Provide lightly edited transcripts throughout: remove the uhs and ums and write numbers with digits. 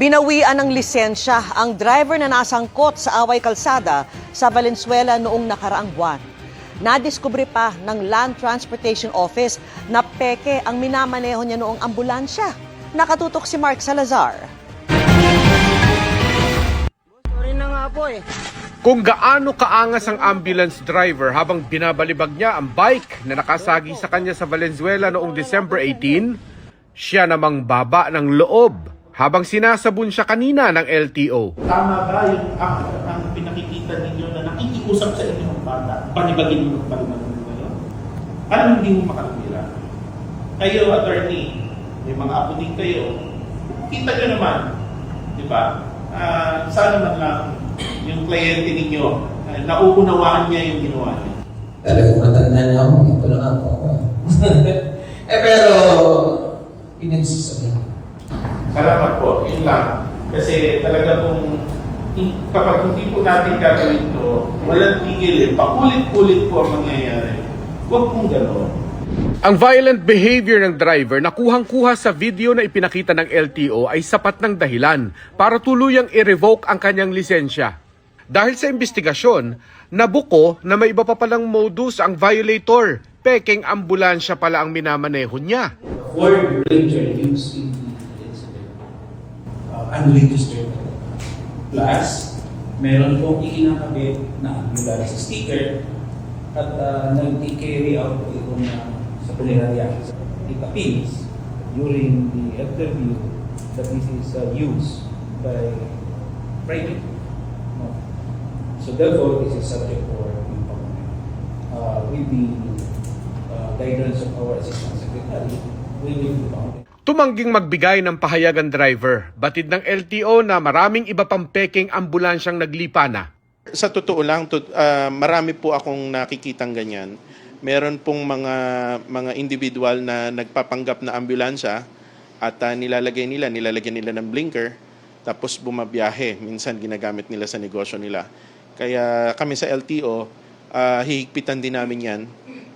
Binawian ng lisensya ang driver na nasangkot sa away kalsada sa Valenzuela noong nakaraang buwan. Nadiskubre pa ng Land Transportation Office na peke ang minamaneho niya noong ambulansya. Nakatutok si Mark Salazar. Sorry na nga po eh. Kung gaano kaangas ang ambulance driver habang binabalibag niya ang bike na nakasagi sa kanya sa Valenzuela noong December 18, siya namang baba ng loob habang sinasabon siya kanina ng LTO. Tama ba yung ang pinakikita ninyo na nakikiusap sa inyo ng bata? Panibagin mo ng palimanin mo kayo? Paano hindi mo makalumira? Kayo, attorney, may mga apo din kayo. Kita nyo naman, di ba? Sana man lang yung kliyente ninyo, nauunawaan niya yung ginawa niya. Talagang matanda na ako, ito lang ako. Pero, pinagsasabi. Salamat po, yun lang. Kasi talaga kung kapag hindi po natin gagawin ito, walang tigil eh. Paulit-ulit po ang mangyayari. Huwag pong gano'n. Ang violent behavior ng driver na kuhang-kuha sa video na ipinakita ng LTO ay sapat ng dahilan para tuluyang i-revoke ang kanyang lisensya. Dahil sa investigasyon, nabuko na may iba pa palang modus ang violator. Pekeng ambulansya pala ang minamaneho niya. Ford Ranger used in the incident, unregistered. Plus, meron pong ikinakabit na ambulance sticker at nag-carry out po ito sa punerarya. It appears during the interview that this is used by private. No? So therefore, this is subject for impoundment. With the guidance of our Assistant Secretary, we will impound it. Tumangging magbigay ng pahayag ang driver, batid ng LTO na maraming iba pang peking ambulansyang naglipa na. Sa totoo lang, marami po akong nakikitang ganyan. Meron pong mga individual na nagpapanggap na ambulansya at nilalagyan nila ng blinker tapos bumabiyahe. Minsan ginagamit nila sa negosyo nila. Kaya kami sa LTO, hihigpitan din namin yan.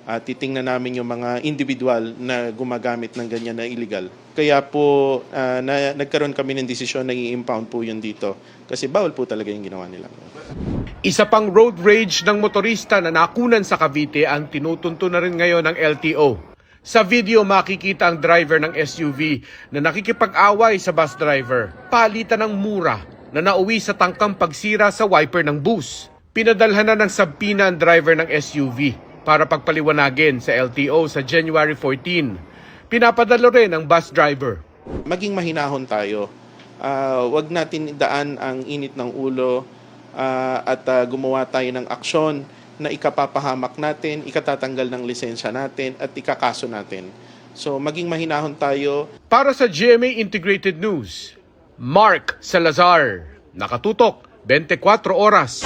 Titingnan namin yung mga individual na gumagamit ng ganyan na illegal. Kaya po nagkaroon kami ng desisyon na i-impound po yun dito. Kasi bawal po talaga yung ginawa nila. Isa pang road rage ng motorista na nakunan sa Cavite ang tinutunto na rin ngayon ng LTO. Sa video makikita ang driver ng SUV na nakikipag-away sa bus driver. Palitan ng mura na nauwi sa tangkang pagsira sa wiper ng bus. Pinadalhan na ng sabpina ang driver ng SUV para pagpaliwanagin sa LTO sa January 14. Pinapadalo rin ang bus driver. Maging mahinahon tayo. Wag natin idaan ang init ng ulo at gumawa tayo ng aksyon na ikapapahamak natin, ikatatanggal ng lisensya natin at ikakaso natin. So maging mahinahon tayo. Para sa GMA Integrated News, Mark Salazar. Nakatutok, 24 oras.